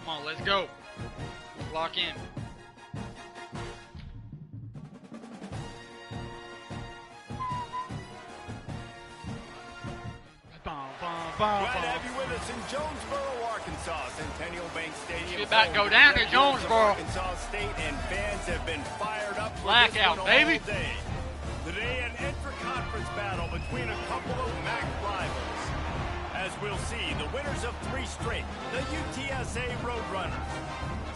Come on, let's go. Lock in. Glad to have you with us in Jonesboro, Arkansas. Centennial Bank Stadium. Shit about to go down to Jonesboro. Arkansas State and fans have been fired up for Blackout, baby. Day. Today, an intra-conference battle between a couple of MAC rivals. As we'll see, the winners of 3 straight, the UTSA Roadrunners,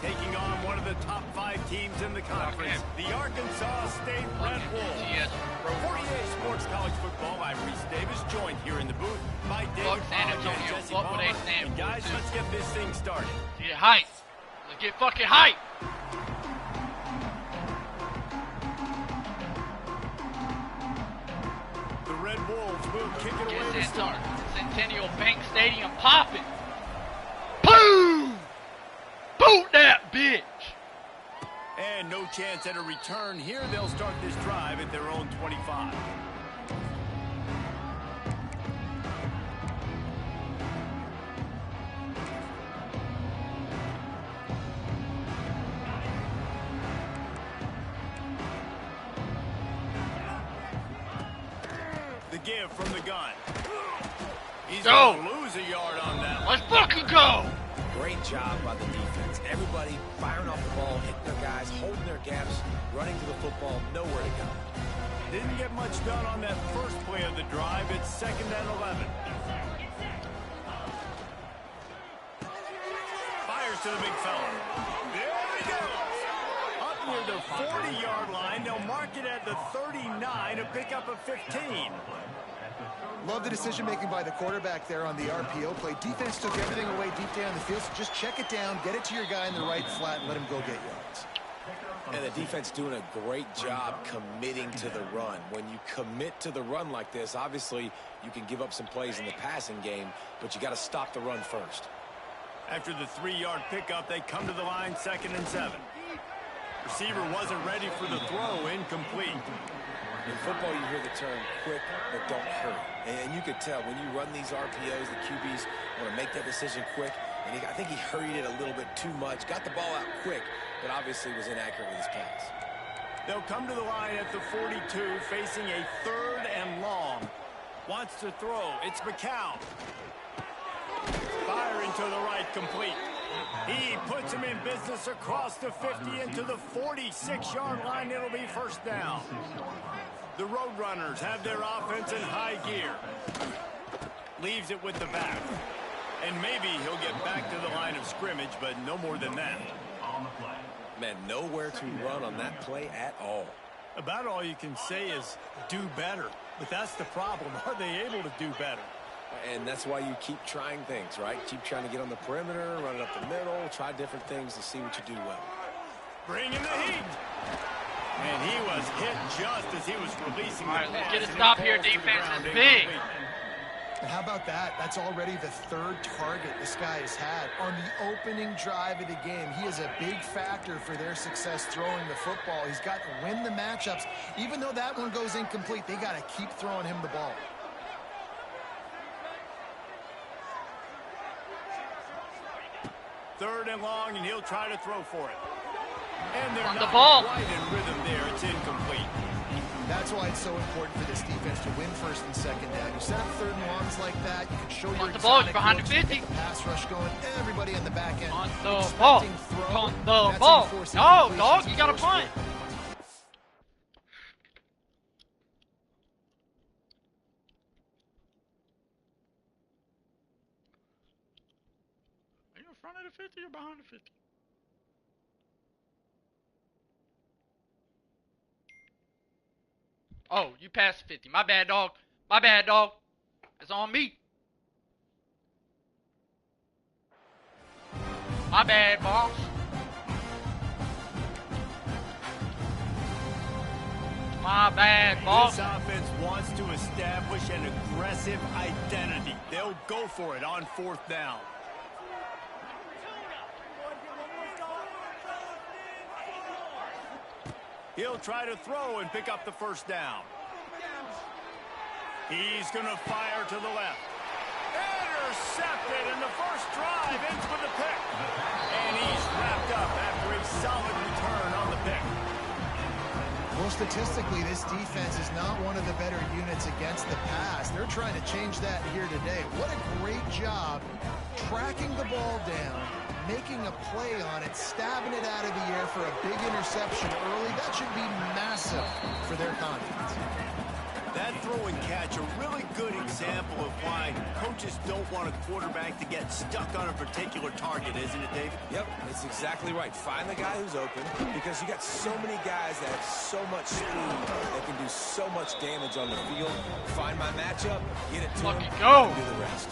taking on one of the top 5 teams in the conference, the Arkansas State Red Wolves. For 48 Sports College Football, I'm Reese Davis, joined here in the booth by David San Antonio. What would they stand for? Guys, let's get this thing started. Get hype. Let's get fucking hype. The Red Wolves will kick it away to start. Centennial Bank Stadium popping. Boom! Boot that bitch! And no chance at a return here. They'll start this drive at their own 25. The give from the gun. He's go. Gonna lose a yard on that. Let's fucking go! Great job by the defense. Everybody firing off the ball, hitting their guys, holding their gaps, running to the football, nowhere to go. Didn't get much done on that first play of the drive. It's 2nd and 11. Fires to the big fella. There he goes. Up near the 40-yard line. They'll mark it at the 39 to pick up a 15. Love the decision-making by the quarterback there on the RPO play. Defense took everything away deep down the field, so just check it down, get it to your guy in the right flat, and let him go get yards. And the defense doing a great job committing to the run. When you commit to the run like this, obviously you can give up some plays in the passing game, but you got to stop the run first. After the 3-yard pickup, they come to the line, 2nd and 7. Receiver wasn't ready for the throw, incomplete. In football, you hear the term quick, but don't hurry. And you could tell when you run these RPOs, the QBs want to make that decision quick. And I think he hurried it a little bit too much, got the ball out quick, but obviously was inaccurate with his pass. They'll come to the line at the 42, facing a 3rd and long. Wants to throw. It's McCown. Firing to the right, complete. He puts him in business across the 50 into the 46-yard line. It'll be 1st down. The Roadrunners have their offense in high gear. Leaves it with the back. And maybe he'll get back to the line of scrimmage, but no more than that. Man, nowhere to run on that play at all. About all you can say is do better. But that's the problem. Are they able to do better? And that's why you keep trying things, right? Keep trying to get on the perimeter, run it up the middle, try different things to see what you do well. Bring in the heat. And he was hit just as he was releasing the pass. Let's get a stop here. Defense is big. And how about that? That's already the 3rd target this guy has had on the opening drive of the game. He is a big factor for their success throwing the football. He's got to win the matchups. Even though that one goes incomplete, they got to keep throwing him the ball. Third and long, and he'll try to throw for it. And they're on not the ball. Right in rhythm there. It's incomplete. That's why it's so important for this defense to win 1st and 2nd down. You set up 3rd and longs like that, you can show your the ball, exotic behind the looks, 50. get the pass rush going, everybody in the back end. On the ball. On the ball. No, dog, you got to punt. Are you in front of the 50 or behind the 50? Oh, you passed 50. My bad, dog. My bad, dog. It's on me. My bad, boss. My bad, boss. This offense wants to establish an aggressive identity. They'll go for it on 4th down. He'll try to throw and pick up the 1st down. He's going to fire to the left. Intercepted, and the first drive ends with a pick. And he's wrapped up after a solid return on the pick. Well, statistically, this defense is not one of the better units against the pass. They're trying to change that here today. What a great job tracking the ball down, making a play on it, stabbing it out of the air for a big interception early. That should be massive for their confidence. That throw and catch, a really good example of why coaches don't want a quarterback to get stuck on a particular target, isn't it, Dave? Yep, it's exactly right. Find the guy who's open, because you got so many guys that have so much speed that can do so much damage on the field. Find my matchup, get it to him, go. and do the rest.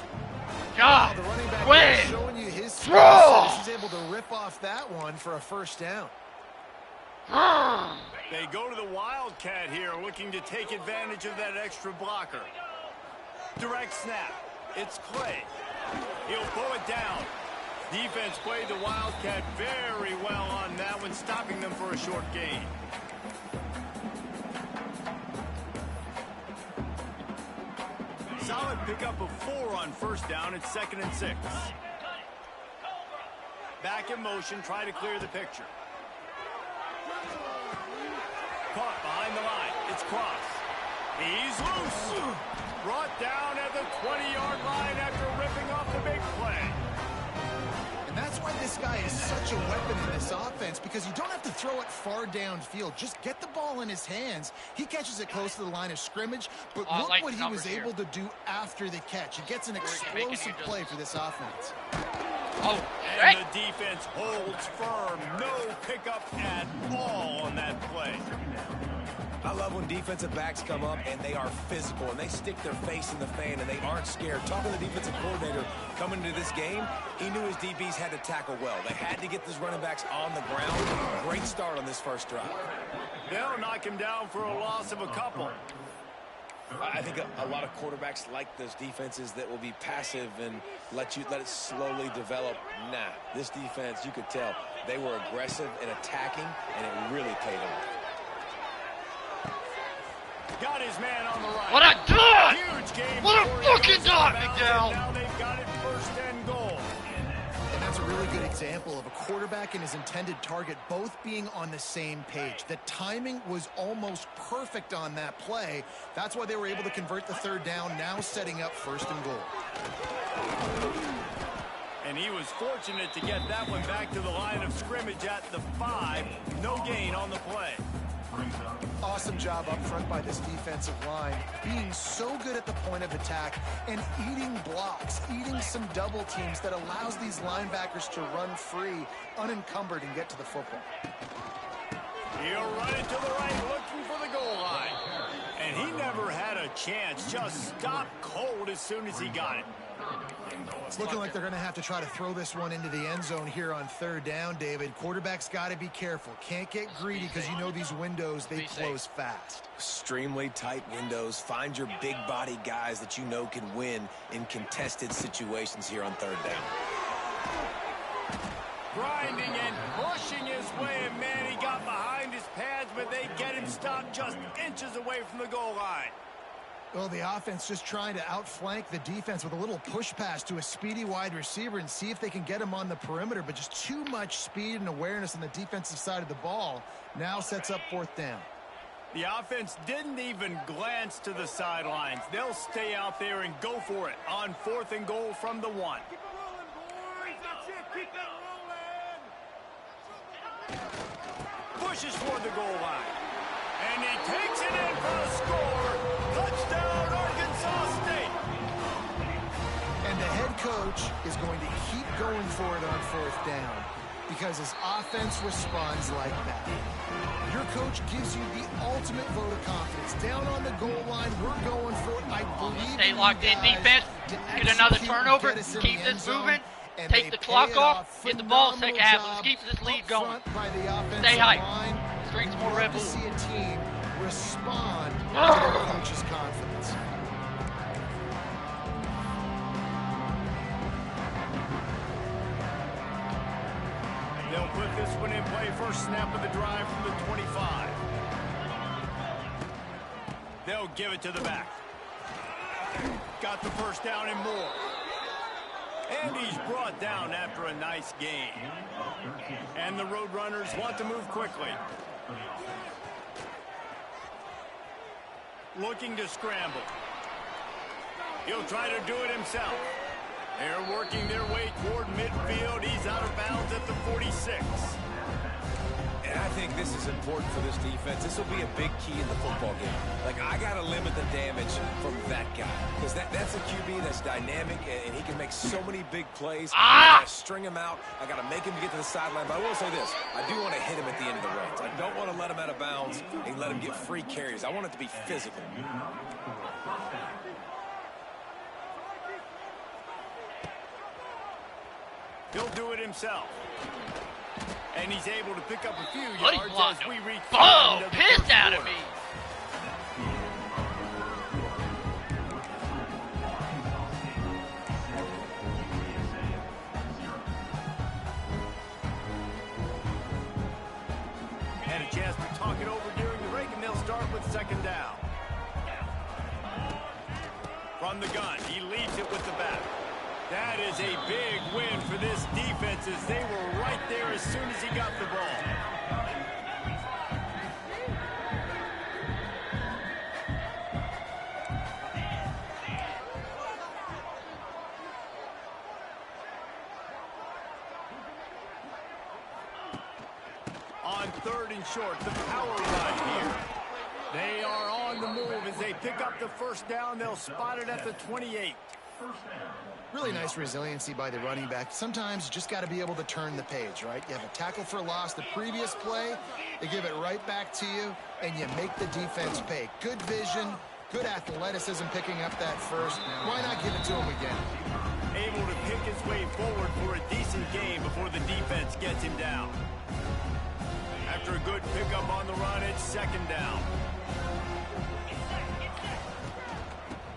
God, The running back win. is showing you his skills. He's able to rip off that one for a 1st down. They go to the Wildcat here, looking to take advantage of that extra blocker. Direct snap. It's Clay. He'll pull it down. Defense played the Wildcat very well on that one, stopping them for a short gain. Solid pickup of 4 on 1st down. It's 2nd and 6. Back in motion, try to clear the picture. Caught behind the line. It's Cross. He's loose. Brought down at the 20-yard line after ripping off the big play. And that's why this guy is such a weapon in this offense, because you don't have to throw it far downfield. Just get the ball in his hands. He catches it close to the line of scrimmage, but look like what he was here. able to do after the catch. He gets an explosive play for this offense. Oh, and the defense holds firm. No pickup at all on that play. I love when defensive backs come up and they are physical and they stick their face in the fan and they aren't scared. Talking to the defensive coordinator coming into this game, he knew his DBs had to tackle well. They had to get these running backs on the ground. Great start on this 1st drive. They'll knock him down for a loss of a couple. I think a lot of quarterbacks like those defenses that will be passive and let it slowly develop. Nah, this defense, you could tell, they were aggressive and attacking, and it really paid off. Got his man on the right. what a dot! Huge game. What a fucking dot, McDowell! Now they've got it 1st and goal. And that's a really good example of a quarterback and his intended target both being on the same page. The timing was almost perfect on that play. That's why they were able to convert the 3rd down, now setting up 1st and goal. And he was fortunate to get that one back to the line of scrimmage at the 5. No gain on the play. Awesome job up front by this defensive line, being so good at the point of attack and eating blocks, eating some double teams that allows these linebackers to run free, unencumbered, and get to the football. He'll run it to the right, looking for the goal line. And he never had a chance, just stopped cold as soon as he got it. It's looking like they're going to have to try to throw this one into the end zone here on 3rd down, David. Quarterback's got to be careful. Can't get greedy because you know these windows, they close fast. Extremely tight windows. Find your big body guys that you know can win in contested situations here on 3rd down. Grinding and pushing his way, and man, he got behind his pads, but they get him stopped just inches away from the goal line. Well, the offense just trying to outflank the defense with a little push pass to a speedy wide receiver and see if they can get him on the perimeter, but just too much speed and awareness on the defensive side of the ball. Now sets up 4th down. The offense didn't even glance to the sidelines. They'll stay out there and go for it on 4th and goal from the 1. Pushes toward the goal line. And he takes it in for a score. Touchdown, Arkansas State. And the head coach is going to keep going for it on 4th down because his offense responds like that. Your coach gives you the ultimate vote of confidence. Down on the goal line, we're going for it. I believe Stay locked in defense. Get another turnover. Keep this moving. And Take the clock off, get the ball second half. Let's keep this lead going. Stay hyped. Drink some more Red Bull. See a team respond to their coach's confidence. They'll put this one in play. First snap of the drive from the 25. They'll give it to the back. Got the first down and more. And he's brought down after a nice gain. And the Roadrunners want to move quickly. Looking to scramble. He'll try to do it himself. They're working their way toward midfield. He's out of bounds at the 46. And I think this is important for this defense. This will be a big key in the football game. Like, I got to limit the damage from that guy. Because that's a QB that's dynamic, and he can make so many big plays. I got to string him out. I got to make him get to the sideline. But I will say this. I do want to hit him at the end of the range. I don't want to let him out of bounds and let him get free carries. I want it to be physical. He'll do it himself. And he's able to pick up a few What yards as we reach the end of the pissed first out of quarter. me. And a chance to talk it over during the break, and they'll start with second down. From the gun, he leads it with the back. That is a big win for this defense as they were right there as soon as he got the ball. On third and short, the power run here. They are on the move as they pick up the first down. They'll spot it at the 28. Really nice resiliency by the running back. Sometimes you just got to be able to turn the page, right? You have a tackle for loss the previous play, they give it right back to you, and you make the defense pay. Good vision, good athleticism picking up that first. Why not give it to him again? Able to pick his way forward for a decent game before the defense gets him down. After a good pickup on the run, it's second down.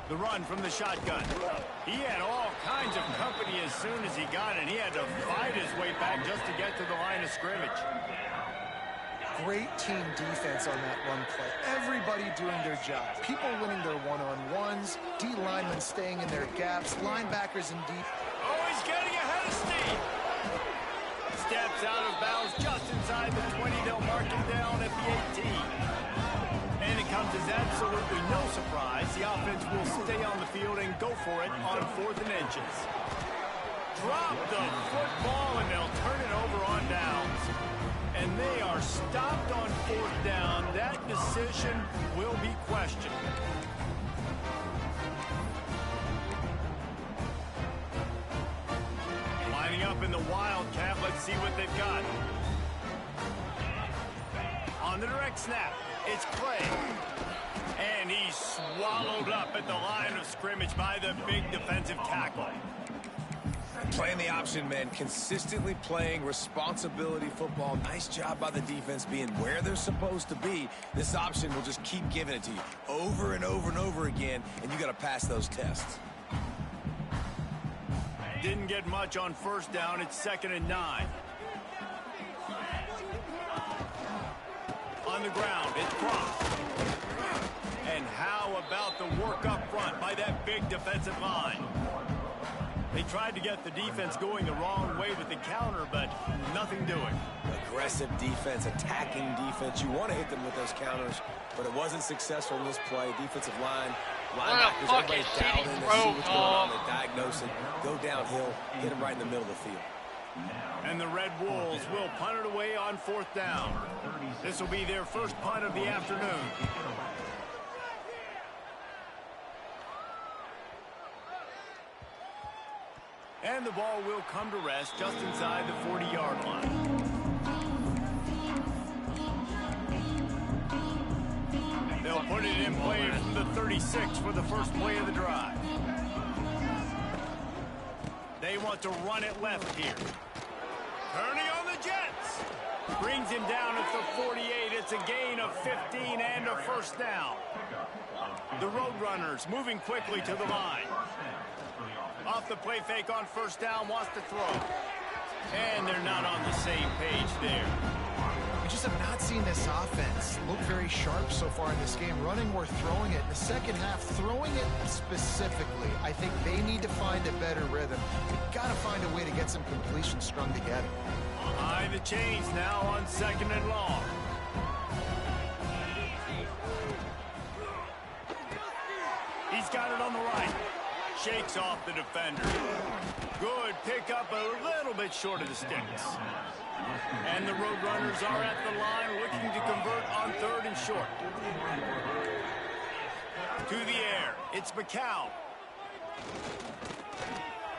The run from the shotgun. He had all kinds of company as soon as he got it. He had to fight his way back just to get to the line of scrimmage. Great team defense on that run play. Everybody doing their job. People winning their one-on-ones, D linemen staying in their gaps, linebackers in deep. Oh, he's getting ahead of steam. Steps out of bounds just inside the 20. They'll mark him down at the 18. And it comes as absolutely no surprise. The offense will stay on the field and go for it on 4th and inches. Drop the football, and they'll turn it over on downs. And they are stopped on 4th down. That decision will be questioned. Lining up in the Wildcat. Let's see what they've got. On the direct snap, it's Clay. And he's swallowed up at the line of scrimmage by the big defensive tackle. Playing the option, man. Consistently playing responsibility football. Nice job by the defense being where they're supposed to be. This option will just keep giving it to you over and over and over again, and you got to pass those tests. Didn't get much on first down. It's 2nd and 9. On the ground, it's Cross. And how about the work up front by that big defensive line? They tried to get the defense going the wrong way with the counter, but nothing doing. Aggressive defense, attacking defense. You want to hit them with those counters, but it wasn't successful in this play. Defensive line, linebackers, everybody's dialed in to see what's going on. They diagnose it, go downhill, hit them right in the middle of the field. And the Red Wolves will punt it away on 4th down. This will be their first punt of the afternoon. And the ball will come to rest just inside the 40-yard line. They'll put it in play from the 36 for the first play of the drive. They want want to run it left here. Turning on the Jets. Brings him down at the 48. It's a gain of 15 and a first down. The Roadrunners moving quickly to the line. Off the play fake on first down, wants to throw. And they're not on the same page there. We just have not seen this offense look very sharp so far in this game, running or throwing it. In the second half, throwing it specifically, I think they need to find a better rhythm. They've got to find a way to get some completions strung together. Behind the chains now on 2nd and long. He's got it on the right. Shakes off the defender. Good pickup, a little bit short of the sticks. And the Roadrunners are at the line looking to convert on 3rd and short. To the air, it's McCown.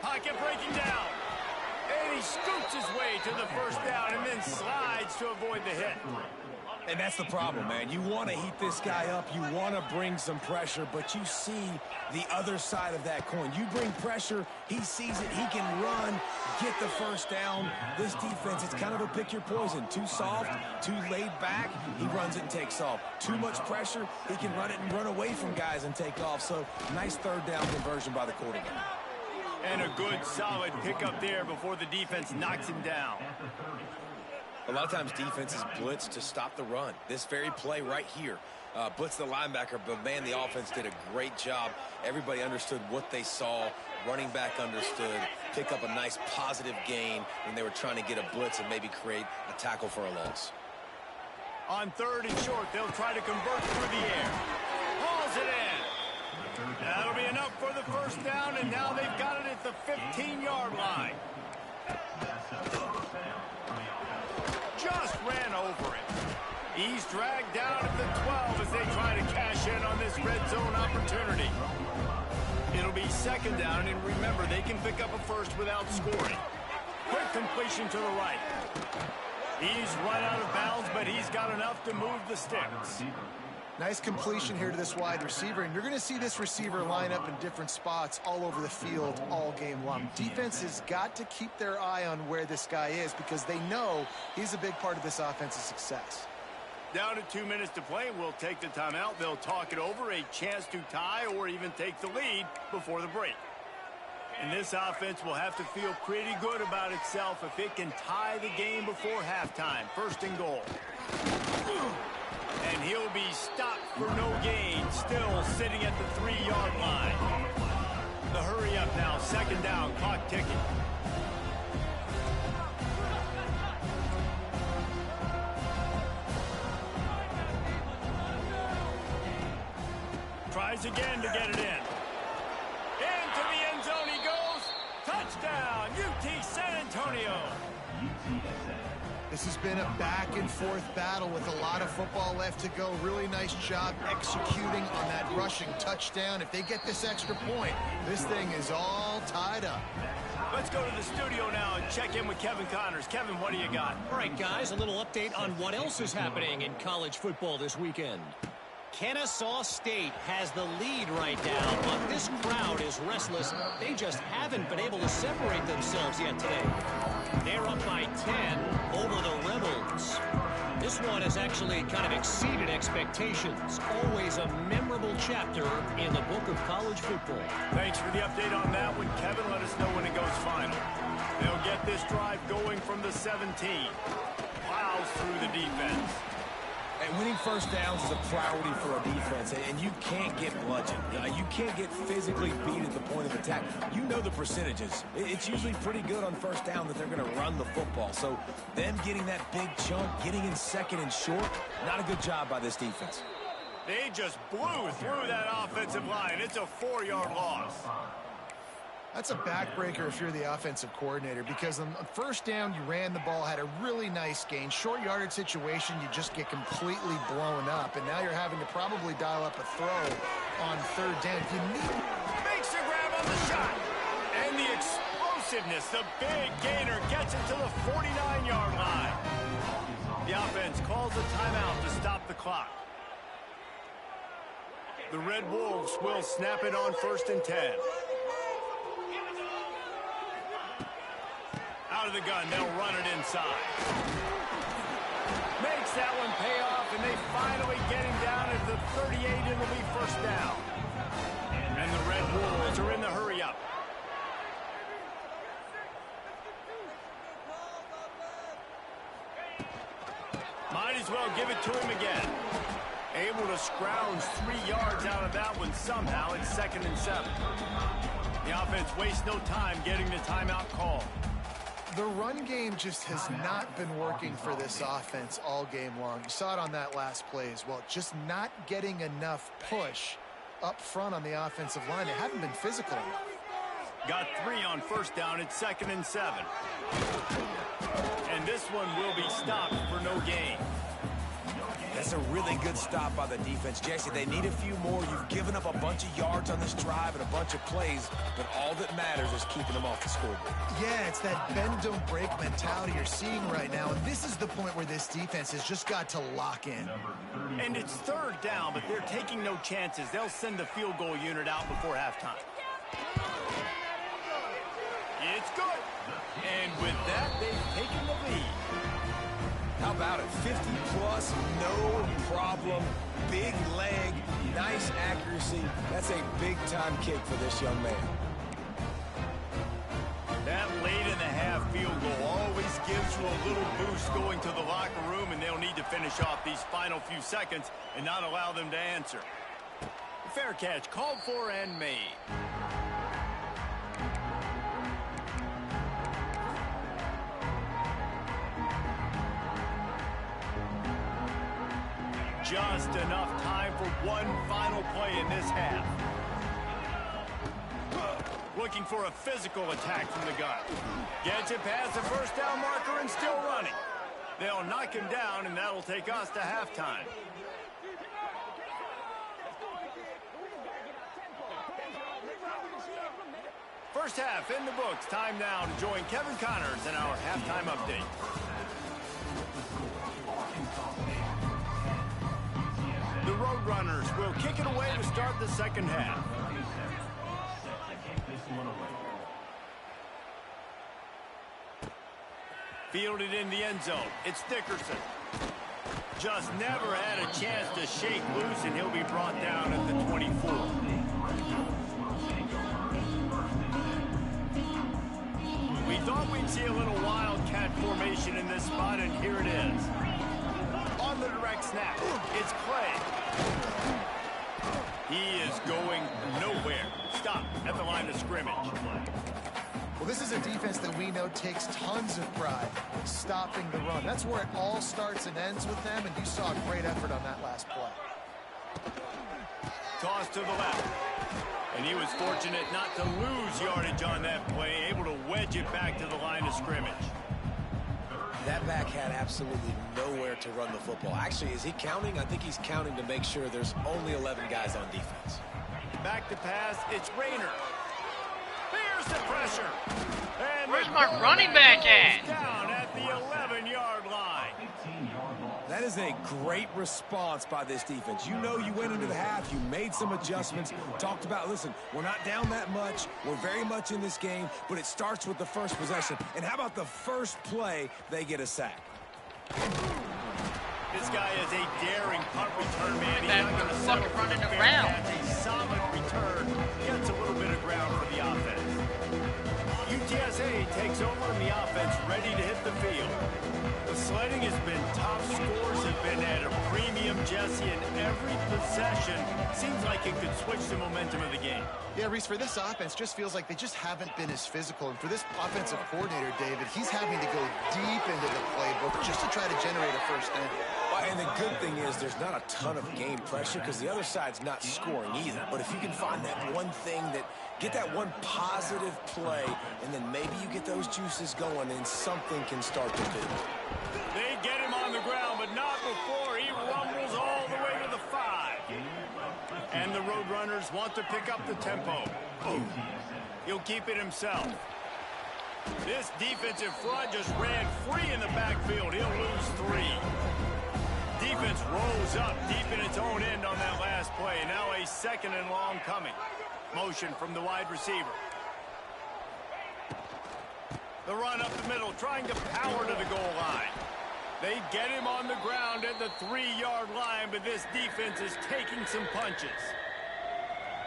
Pocket breaking down. And he scoops his way to the first down and then slides to avoid the hit. And that's the problem, man. You want to heat this guy up. You want to bring some pressure, but you see the other side of that coin. You bring pressure, he sees it, he can run, get the first down. This defense, it's kind of a pick your poison. Too soft, too laid back, he runs it and takes off. Too much pressure, he can run it and run away from guys and take off. So, nice 3rd down conversion by the quarterback. And a good, solid pickup there before the defense knocks him down. A lot of times defenses blitz to stop the run. This very play right here, blitz the linebacker, but man, the offense did a great job. Everybody understood what they saw. Running back understood. Pick up a nice positive gain when they were trying to get a blitz and maybe create a tackle for a loss. On 3rd and short, they'll try to convert through the air. Hauls it in. That'll be enough for the first down, and now they've got it at the 15-yard line. Just ran over it. He's dragged down at the 12 as they try to cash in on this red zone opportunity. It'll be 2nd down, and remember, they can pick up a first without scoring. Quick completion to the right. He's run out of bounds, but he's got enough to move the sticks. Nice completion here to this wide receiver, and you're going to see this receiver line up in different spots all over the field all game long. Defense has got to keep their eye on where this guy is because they know he's a big part of this offense's success. Down to 2 minutes to play. We'll take the timeout. They'll talk it over, a chance to tie or even take the lead before the break. And this offense will have to feel pretty good about itself if it can tie the game before halftime. 1st and goal. And he'll be stopped for no gain, still sitting at the 3-yard line. The hurry up now, 2nd down, clock ticking. Tries again to get it in. Into the end zone he goes. Touchdown, UT San Antonio. This has been a back-and-forth battle with a lot of football left to go. Really nice job executing on that rushing touchdown. If they get this extra point, this thing is all tied up. Let's go to the studio now and check in with Kevin Connors. Kevin, what do you got? All right, guys, a little update on what else is happening in college football this weekend. Kennesaw State has the lead right now, but this crowd is restless. They just haven't been able to separate themselves yet today. They're up by 10 over the Rebels. This one has actually kind of exceeded expectations. Always a memorable chapter in the book of college football. Thanks for the update on that one, Kevin. Let us know when it goes final. They'll get this drive going from the 17. Plows through the defense. And winning first downs is a priority for a defense, and you can't get bludgeoned. You can't get physically beat at the point of attack. You know the percentages. It's usually pretty good on first down that they're going to run the football. So them getting that big chunk, getting in 2nd and short, not a good job by this defense. They just blew through that offensive line. It's a 4-yard loss. That's a backbreaker if you're the offensive coordinator because on first down, you ran the ball, had a really nice gain. Short yardage situation, you just get completely blown up, and now you're having to probably dial up a throw on 3rd down. If you need... Makes a grab on the shot. And the explosiveness, the big gainer gets it to the 49-yard line. The offense calls a timeout to stop the clock. The Red Wolves will snap it on 1st and 10. out of the gun. They'll run it inside. Makes that one pay off, and they finally get him down at the 38. It'll be first down. And the Red Wolves are in the hurry-up. Might as well give it to him again. Able to scrounge 3 yards out of that one somehow. It's 2nd and 7. The offense wastes no time getting the timeout call. The run game just has not been working for this offense all game long. You saw it on that last play as well. Just not getting enough push up front on the offensive line. They haven't been physical enough. Got 3 on first down. It's 2nd and 7. And this one will be stopped for no gain. That's a really good stop by the defense. Jesse, they need a few more. You've given up a bunch of yards on this drive and a bunch of plays, but all that matters is keeping them off the scoreboard. Yeah, it's that bend, don't break mentality you're seeing right now, and this is the point where this defense has just got to lock in. And it's 3rd down, but they're taking no chances. They'll send the field goal unit out before halftime. It's good. And with that, they've taken the lead. How about it? 50-plus, no problem. Big leg, nice accuracy. That's a big-time kick for this young man. That late-in-the-half field goal always gives you a little boost going to the locker room, and they'll need to finish off these final few seconds and not allow them to answer. Fair catch called for and made. Just enough time for one final play in this half. Looking for a physical attack from the gun. Gets it past the first down marker and still running. They'll knock him down, and that'll take us to halftime. First half in the books. Time now to join Kevin Connors in our halftime update. The Roadrunners will kick it away to start the second half. Fielded in the end zone. It's Dickerson. Just never had a chance to shake loose, and he'll be brought down at the 24. We thought we'd see a little wildcat formation in this spot, and here it is. On the direct snap, it's Clay. He is going nowhere. Stop at the line of scrimmage. Well, this is a defense that we know takes tons of pride in stopping the run. That's where it all starts and ends with them, and you saw a great effort on that last play. Toss to the left. And he was fortunate not to lose yardage on that play, able to wedge it back to the line of scrimmage. That back had absolutely nowhere to run the football. Actually, is he counting? I think he's counting to make sure there's only 11 guys on defense. Back to pass, it's Rayner. Here's the pressure. And where's my running back at? Down at the 11-yard line. That is a great response by this defense. You know you went into the half, you made some adjustments, talked about, listen, we're not down that much, we're very much in this game, but it starts with the first possession. And how about the first play, they get a sack? This guy is a daring punt return man. He's that not going to fucking running around. A solid return. Gets a little bit of ground for the offense. UTSA takes over and the offense ready to hit the field. The sledding has been tough. Scores have been at a premium, Jesse, and every possession seems like it could switch the momentum of the game. Yeah, Reese, for this offense, just feels like they just haven't been as physical. And for this offensive coordinator, David, he's having to go deep into the playbook just to try to generate a first down. And the good thing is there's not a ton of game pressure because the other side's not scoring either. But if you can find that one thing that, get that one positive play, and then maybe you get those juices going and something can start to build. They get him on the ground, but not before he rumbles all the way to the 5. And the Roadrunners want to pick up the tempo. Oh, he'll keep it himself. This defensive front just ran free in the backfield. He'll lose 3. Defense rolls up deep in its own end on that last play. Now a 2nd and long coming. Motion from the wide receiver. The run up the middle, trying to power to the goal line. They get him on the ground at the 3-yard line, but this defense is taking some punches.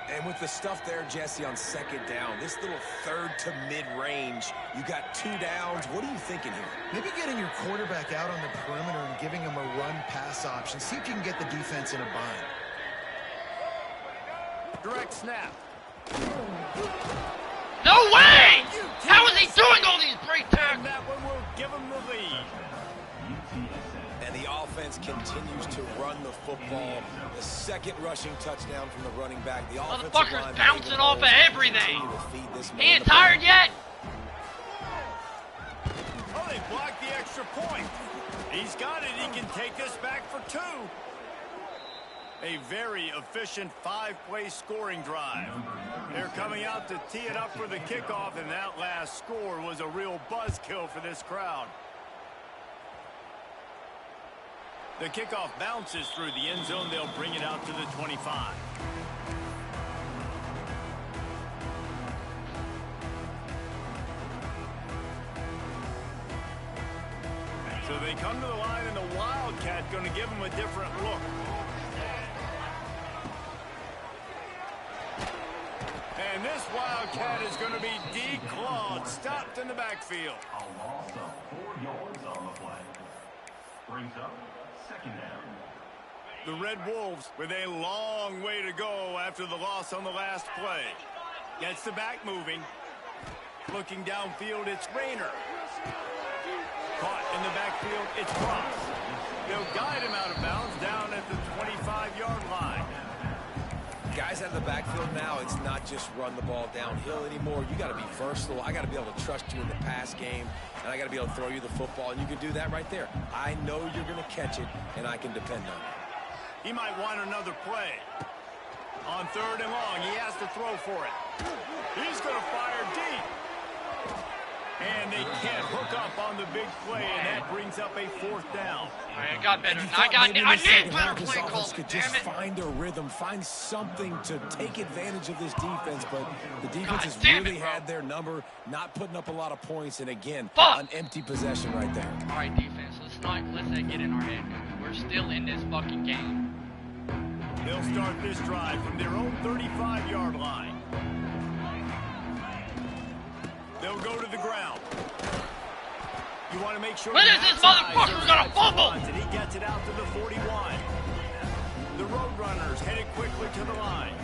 And with the stuff there, Jesse, on second down, this little third to mid-range, you got 2 downs. What are you thinking here? Maybe getting your quarterback out on the perimeter and giving him a run-pass option. See if you can get the defense in a bind. Direct snap. No way! How is he doing all these break And tackles? that one will give him the lead. And the offense continues to run the football. The second rushing touchdown from the running back. The offensive Motherfucker's line bouncing off of everything. continue to feed this man He ain't the ball. tired yet. Oh, they blocked the extra point. He's got it. He can take this back for 2. A very efficient 5-play scoring drive. They're coming out to tee it up for the kickoff, and that last score was a real buzzkill for this crowd. The kickoff bounces through the end zone. They'll bring it out to the 25. So they come to the line, and the Wildcat going to give them a different look. And this Wildcat is going to be declawed, stopped in the backfield. A loss of 4 yards on the play. Brings up second down. The Red Wolves with a long way to go after the loss on the last play. Gets the back moving. Looking downfield, it's Rayner. Caught in the backfield, it's Cross. They'll guide him out of bounds down at the 25-yard line. Guys out of the backfield now, it's not just run the ball downhill anymore. You got to be versatile. I got to be able to trust you in the pass game, and I got to be able to throw you the football, and you can do that right there. I know you're going to catch it, and I can depend on it. He might want another play. On 3rd and long, he has to throw for it. He's going to fire deep. And they can't hook up on the big play, and that brings up a 4th down. All right, I got better. You I thought maybe in the need second better half this play offense calls. could Damn just it. find a rhythm, find something to take advantage of this defense, but the defense has damn really it, bro. had their number, not putting up a lot of points, and again, Fuck. an empty possession right there. All right, defense. Let's not get in our head. We're still in this fucking game. They'll start this drive from their own 35-yard line. They'll go to the ground. You want to make sure. When is this motherfucker gonna fumble? And he gets it out to the 41. The Roadrunners headed quickly to the line.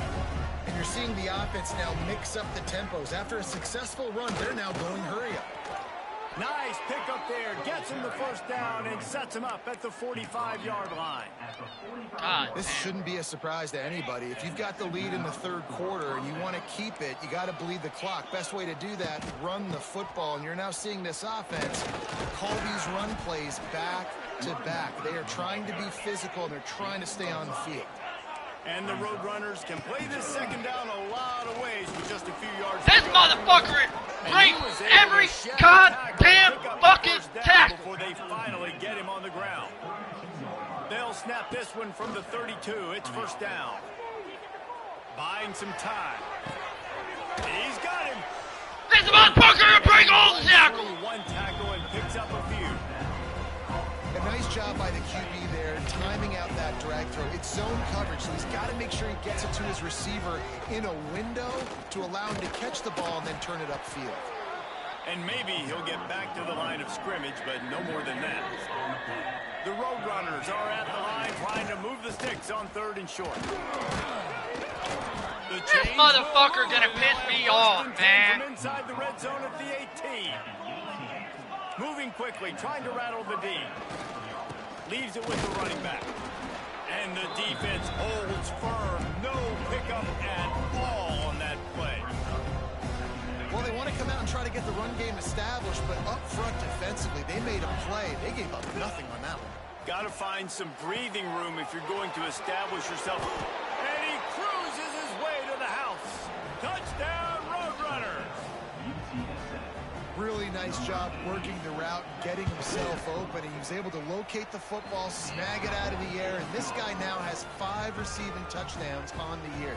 And you're seeing the offense now mix up the tempos. After a successful run, they're now going hurry up. Nice pickup there. Gets him the 1st down and sets him up at the 45-yard line. God, This shouldn't be a surprise to anybody. If you've got the lead in the 3rd quarter and you want to keep it, you got to bleed the clock. Best way to do that, run the football. And you're now seeing this offense call these run plays back to back. They are trying to be physical, and they're trying to stay on the field. And the Roadrunners can play this 2nd down a lot of ways with just a few yards this to go. motherfucker And brings he was able every to shed goddamn tackle, pick up the fucking 1st down tackle. before they finally get him on the ground. They'll snap this one from the 32. It's 1st down. Buying some time. He's got him. This motherfucker break all the tackles. One tackle and picks up a few. A nice job by the QB there, timing out that drag throw. It's zone coverage, so he's got to make sure he gets it to his receiver in a window to allow him to catch the ball and then turn it upfield. And maybe he'll get back to the line of scrimmage, but no more than that. The Roadrunners are at the line trying to move the sticks on 3rd and short. The This change motherfucker will gonna go piss me first off, and 10 man. From inside the red zone at the 18. Moving quickly, trying to rattle the D. Leaves it with the running back. And the defense holds firm. No pickup at all on that play. Well, they want to come out and try to get the run game established, but up front defensively, they made a play. They gave up nothing on that one. Got to find some breathing room if you're going to establish yourself. And he cruises his way to the house. Touchdown, Roadrunners. Really nice job working the route, getting himself open. He was able to locate the football, snag it out of the air, and this guy now has 5 receiving touchdowns on the year.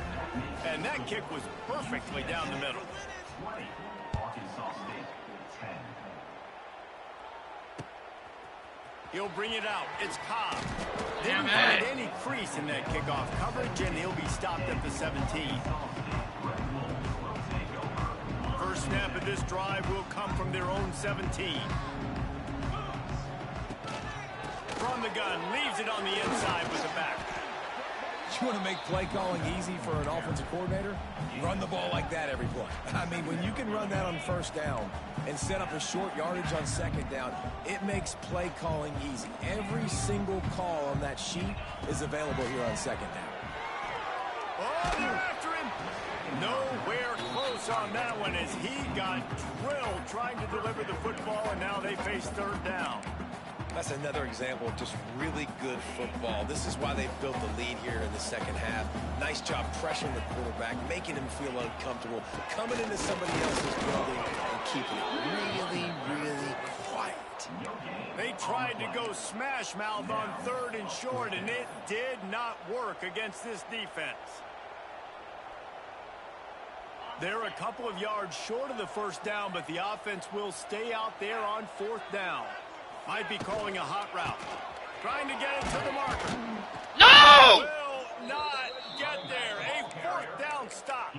And that kick was perfectly down the middle. Arkansas State with 10. He'll bring it out. It's Cobb. Damn Didn't find it. any crease in that kickoff coverage, and he'll be stopped at the 17. First snap of this drive will come from their own 17. From the gun, leaves it on the inside with the back. You want to make play calling easy for an offensive coordinator? Run the ball like that every play. I mean, when you can run that on first down and set up a short yardage on second down, it makes play calling easy. Every single call on that sheet is available here on second down. Oh, they're after him. Nowhere close on that one as he got drilled trying to deliver the football, and now they face third down. That's another example of just really good football. This is why they built the lead here in the second half. Nice job pressuring the quarterback, making him feel uncomfortable, coming into somebody else's building and keeping it really, really quiet. They tried to go smash mouth on third and short, and it did not work against this defense. They're a couple of yards short of the first down, but the offense will stay out there on fourth down. Might be calling a hot route. Trying to get it to the marker. No! Will not get there. A fourth down stop.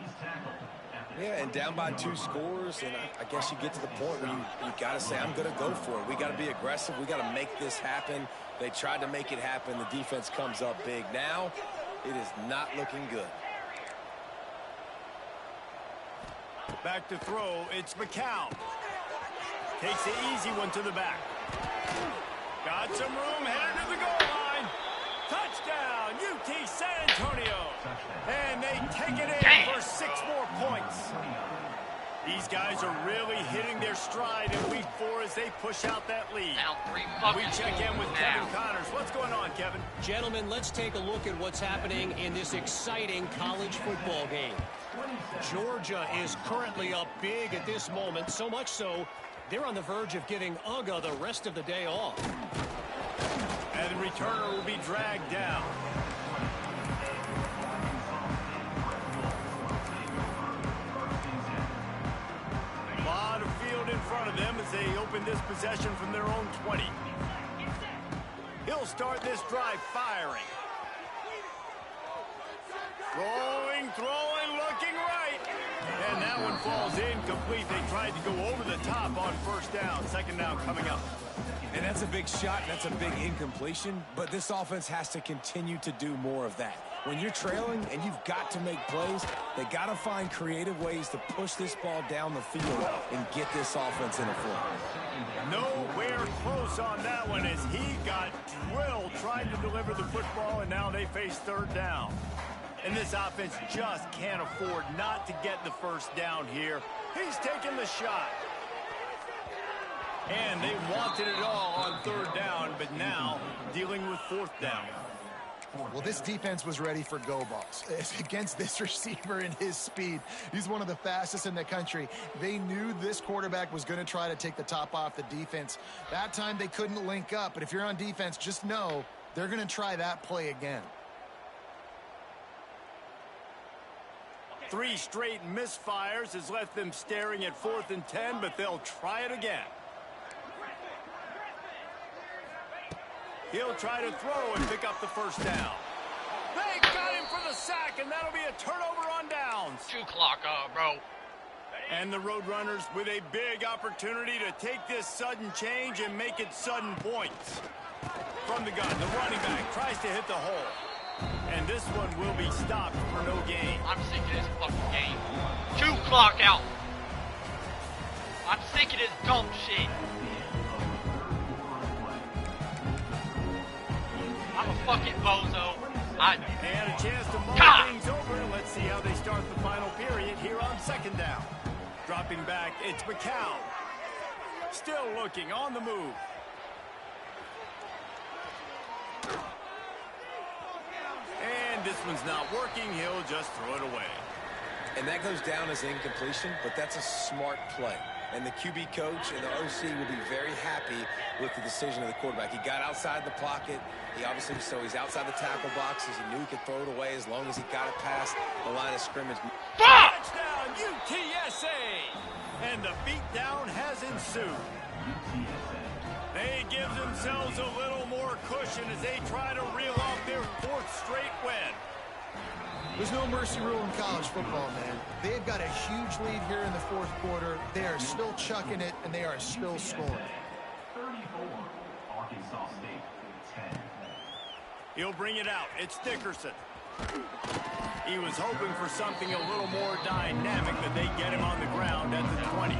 Yeah, and down by 2 scores, and I guess you get to the point where you got to say, I'm going to go for it. We got to be aggressive. We got to make this happen. They tried to make it happen. The defense comes up big. Now, it is not looking good. Back to throw. It's McCown. Takes the easy one to the back. Got some room, headed to the goal line. Touchdown, UT San Antonio. And they take it in for 6 more points. These guys are really hitting their stride in week 4 as they push out that lead. Down 3 fucking We check in with Kevin Connors. What's going on, Kevin? Gentlemen, let's take a look at what's happening in this exciting college football game. Georgia is currently up big at this moment, so much so they're on the verge of giving UGA the rest of the day off. And the returner will be dragged down. A lot of field in front of them as they open this possession from their own 20. He'll start this drive firing. Throwing, looking right. And that one falls incomplete. They tried to go over the top on first down. Second down coming up. And that's a big shot, and that's a big incompletion, but this offense has to continue to do more of that. When you're trailing and you've got to make plays, they got to find creative ways to push this ball down the field and get this offense in a flow. Nowhere close on that one as he got drilled trying to deliver the football, and now they face third down. And this offense just can't afford not to get the first down here. He's taking the shot. And they wanted it all on third down, but now dealing with fourth down. Well, this defense was ready for go balls. Against this receiver and his speed, he's one of the fastest in the country. They knew this quarterback was going to try to take the top off the defense. That time they couldn't link up, but if you're on defense, just know they're going to try that play again. 3 straight misfires has left them staring at 4th and 10, but they'll try it again. He'll try to throw and pick up the first down. They got him for the sack, and that'll be a turnover on downs. 2 clock, bro. And the Roadrunners with a big opportunity to take this sudden change and make it sudden points. From the gun, the running back tries to hit the hole. And this one will be stopped for no gain. I'm sick of this fucking game. 2 clock out. I'm sick of this dumb shit. I'm a fucking bozo. And a chance to mull things over. Let's see how they start the final period here on second down. Dropping back, it's McCown. Still looking, on the move. And this one's not working. He'll just throw it away. And that goes down as incompletion, but that's a smart play. And the QB coach and the OC will be very happy with the decision of the quarterback. He got outside the pocket. He obviously, so he's outside the tackle boxes. He knew he could throw it away as long as he got it past the line of scrimmage. Touchdown, UTSA! And the beatdown has ensued. They give themselves a little more cushion as they try to reel off their 4th straight win. There's no mercy rule in college football, man. They've got a huge lead here in the 4th quarter. They are still chucking it, and they are still scoring. 34, Arkansas State, 10. He'll bring it out. It's Dickerson. He was hoping for something a little more dynamic, but they get him on the ground at the 20.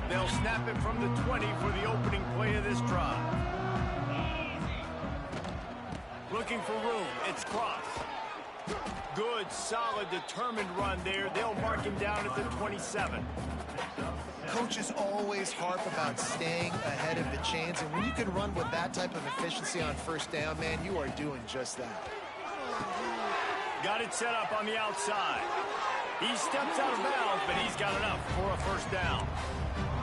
They'll snap it from the 20 for the opening play of this drive. Looking for room. It's Cross. Good, solid, determined run there. They'll mark him down at the 27. Coaches always harp about staying ahead of the chains, and when you can run with that type of efficiency on 1st down, man, you are doing just that. Got it set up on the outside. He steps out of bounds, but he's got enough for a 1st down.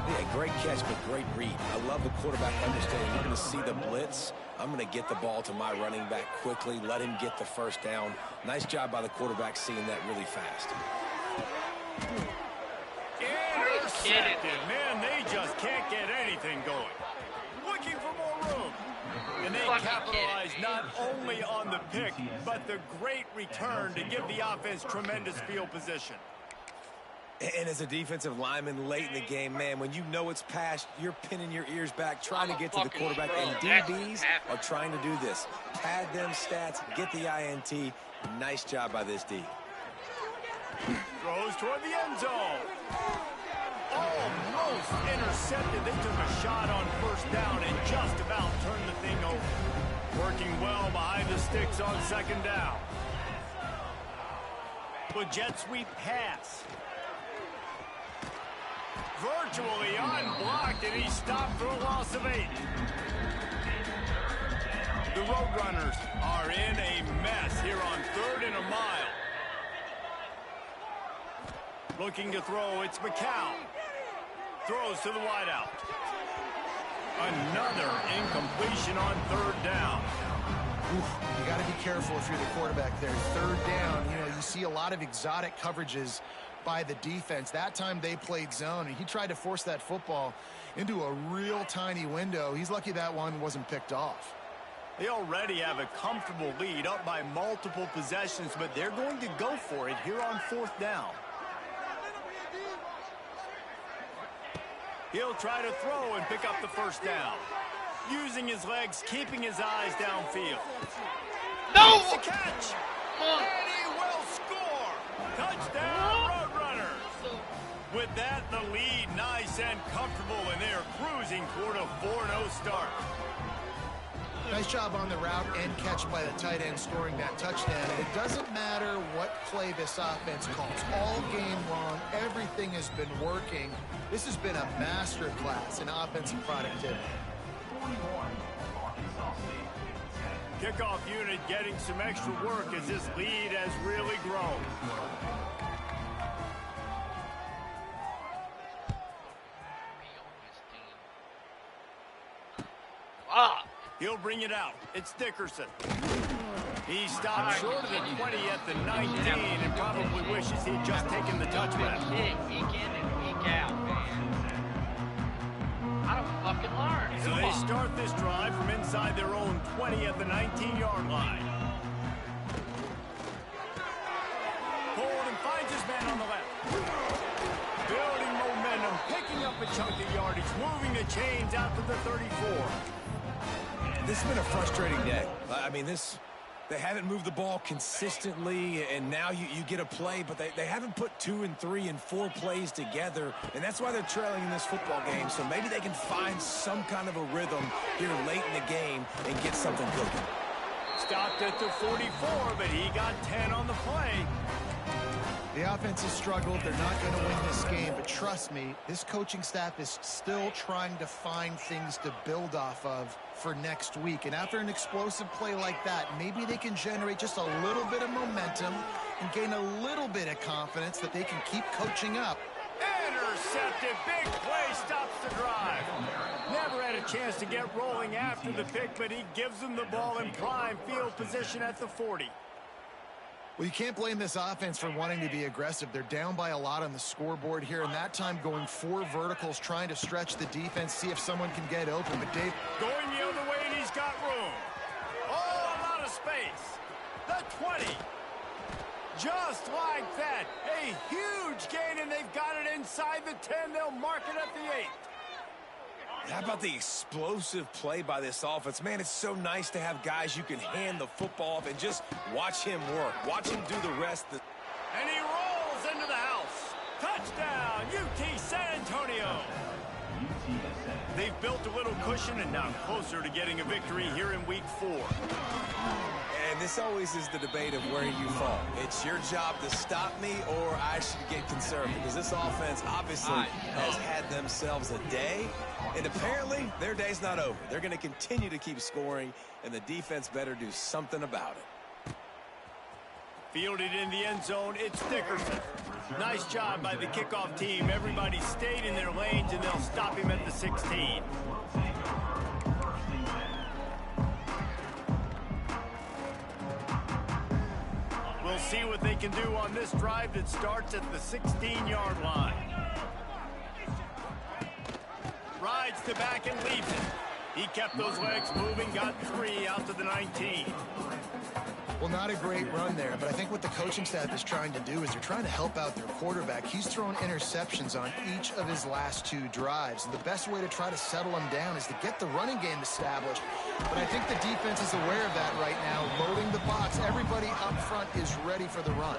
Yeah, great catch, but great read. I love the quarterback understanding. You're going to see the blitz. I'm going to get the ball to my running back quickly, let him get the 1st down. Nice job by the quarterback seeing that really fast. Intercepted. Man, they just can't get anything going. Looking for more room. And they capitalize not only on the pick, but the great return to give the offense tremendous field position. And as a defensive lineman late in the game, man, when you know it's past, you're pinning your ears back, trying to get to the quarterback. And DBs are trying to do this. Pad them stats, get the INT. Nice job by this D. Throws toward the end zone. Almost intercepted. They took a shot on 1st down and just about turned the thing over. Working well behind the sticks on 2nd down. With jet sweep pass. Virtually unblocked, and he stopped for a loss of 8. The Roadrunners are in a mess here on 3rd and a mile. Looking to throw, it's McCown. Throws to the wideout. Another incompletion on 3rd down. Oof, you got to be careful if you're the quarterback there. 3rd down, you know, you see a lot of exotic coverages by the defense. That time they played zone, and he tried to force that football into a real tiny window. He's lucky that one wasn't picked off. They already have a comfortable lead up by multiple possessions, but they're going to go for it here on 4th down. He'll try to throw and pick up the 1st down. Using his legs, keeping his eyes downfield. No! It's a catch! And he will score! Touchdown, Roadrunners! With that, the lead nice and comfortable, and they're cruising toward a 4-0 start. Nice job on the route and catch by the tight end scoring that touchdown. And it doesn't matter what play this offense calls. All game long, everything has been working. This has been a master class in offensive productivity. 41, Arkansas State, 10. Kickoff unit getting some extra work as this lead has really grown. He'll bring it out. It's Dickerson. He stopped short of the 20 at the 19 and probably wishes he'd just taken the touchback. Kick, week in and week out, man. I don't fucking learn. So they start this drive from inside their own 20 at the 19-yard line. Hold and finds his man on the left. Building momentum, picking up a chunk of yardage, moving the chains out to the 34. This has been a frustrating day. I mean, they haven't moved the ball consistently, and now you get a play, but they haven't put 2 and 3 and 4 plays together, and that's why they're trailing in this football game. So maybe they can find some kind of a rhythm here late in the game and get something cooking. Stopped at the 44, but he got 10 on the play. The offense has struggled. They're not going to win this game, but trust me, this coaching staff is still trying to find things to build off of for next week. And after an explosive play like that, maybe they can generate just a little bit of momentum and gain a little bit of confidence that they can keep coaching up. Intercepted. Big play stops the drive. Never had a chance to get rolling after the pick, but he gives them the ball in prime field position at the 40. Well, you can't blame this offense for wanting to be aggressive. They're down by a lot on the scoreboard here, and that time going 4 verticals, trying to stretch the defense, see if someone can get open. But Dave... Going the other way, and he's got room. Oh, a lot of space. The 20. Just like that. A huge gain, and they've got it inside the 10. They'll mark it at the 8. How about the explosive play by this offense? Man, it's so nice to have guys you can hand the football off and just watch him work. Watch him do the rest. And he rolls into the house. Touchdown, UT San Antonio. They've built a little cushion and now closer to getting a victory here in week 4. And this always is the debate of where you fall. It's your job to stop me, or I should get conservative. Because this offense obviously has had themselves a day. And apparently, their day's not over. They're going to continue to keep scoring, and the defense better do something about it. Fielded in the end zone, it's Dickerson. Nice job by the kickoff team. Everybody stayed in their lanes, and they'll stop him at the 16. We'll see what they can do on this drive that starts at the 16-yard line. Rides to back and leaves it. He kept those legs moving, got 3 out to the 19. Well, not a great run there, but I think what the coaching staff is trying to do is they're trying to help out their quarterback. He's thrown interceptions on each of his last 2 drives, and the best way to try to settle him down is to get the running game established. But I think the defense is aware of that right now, loading the box. Everybody up front is ready for the run.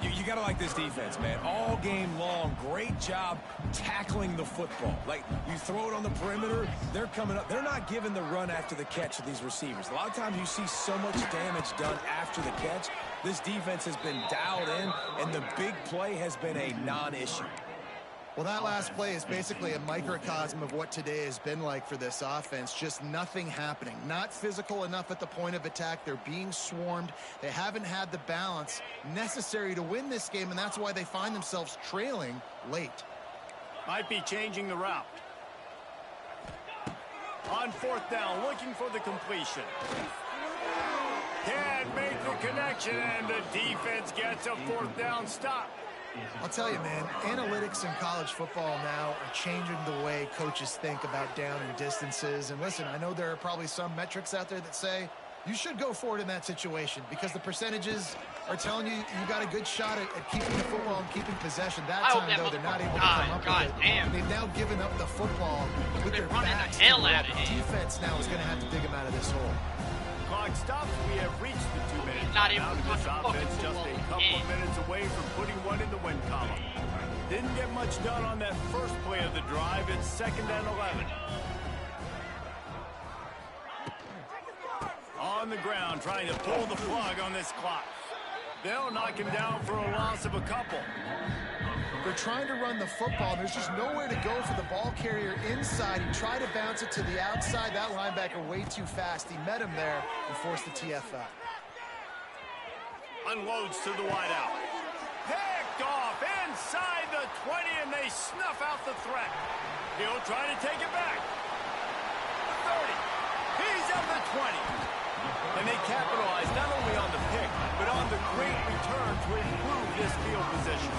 You got to like this defense, man. All game long, great job tackling the football. Like, you throw it on the perimeter, they're coming up. They're not giving the run after the catch to these receivers. A lot of times you see so much damage done after the catch. This defense has been dialed in, and the big play has been a non-issue. Well, that last play is basically a microcosm of what today has been like for this offense. Just nothing happening. Not physical enough at the point of attack. They're being swarmed. They haven't had the balance necessary to win this game, and that's why they find themselves trailing late. Might be changing the route. On 4th down, looking for the completion. Can't make the connection, and the defense gets a 4th down stop. I'll tell you, man, analytics in college football now are changing the way coaches think about down and distances. And listen, I know there are probably some metrics out there that say you should go for it in that situation because the percentages are telling you you got a good shot at keeping the football and keeping possession. That time, though, they're not able to come up with it. Damn. They've now given up the football with their backs. The hell out of the defense now is going to have to dig them out of this hole. Clock stops. We have reached the 2-minute Not even timeout. This offense just a couple of minutes away from putting one in the win column. Didn't get much done on that first play of the drive. It's 2nd and 11. On the ground, trying to pull the plug on this clock. They'll knock him down for a loss of a couple. They're trying to run the football. There's just nowhere to go for the ball carrier inside. He tried to bounce it to the outside. That linebacker way too fast. He met him there and forced the TFL. Unloads to the wideout. Picked off inside the 20, and they snuff out the threat. He'll try to take it back. 30. He's at the 20. And they capitalize not only on the pick, but on the great return to improve this field position.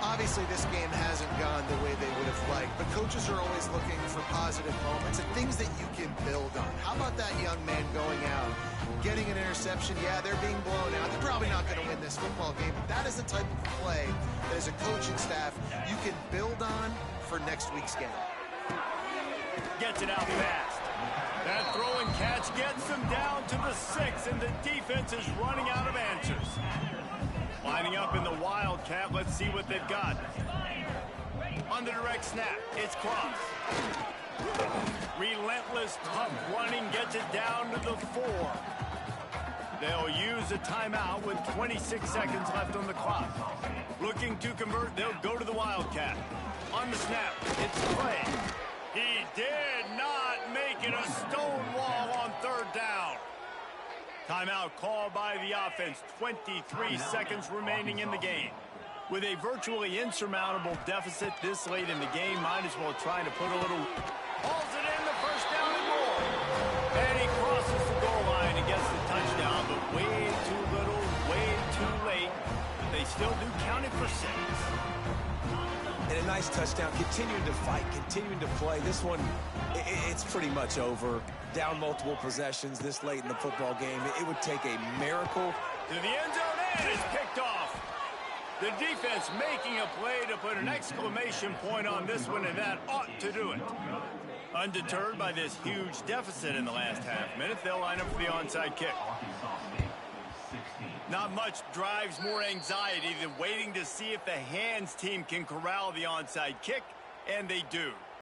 Obviously, this game hasn't gone the way they would have liked, but coaches are always looking for positive moments and things that you can build on. How about that young man going out, getting an interception? Yeah, they're being blown out. They're probably not going to win this football game, but that is the type of play that as a coaching staff you can build on for next week's game. Gets it out fast. That throw and catch gets them down to the 6, and the defense is running out of answers. Lining up in the Wildcat. Let's see what they've got. On the direct snap, it's Cross. Relentless, tough running gets it down to the 4. They'll use a timeout with 26 seconds left on the clock. Looking to convert, they'll go to the Wildcat. On the snap, it's Clay. He did not make it a stone wall on 3rd down. Timeout called by the offense. 23 seconds remaining in the game. With a virtually insurmountable deficit this late in the game, might as well try to put a little... Hauls it in, the 1st down and more. And he crosses the goal line and gets the touchdown, but way too little, still do count it for 6. And a nice touchdown, continuing to fight, continuing to play. This one, it's pretty much over. Down multiple possessions this late in the football game. It would take a miracle. To the end zone, and it's picked off. The defense making a play to put an exclamation point on this one, and that ought to do it. Undeterred by this huge deficit in the last half minute, they'll line up for the onside kick. Not much drives more anxiety than waiting to see if the hands team can corral the onside kick, and they do.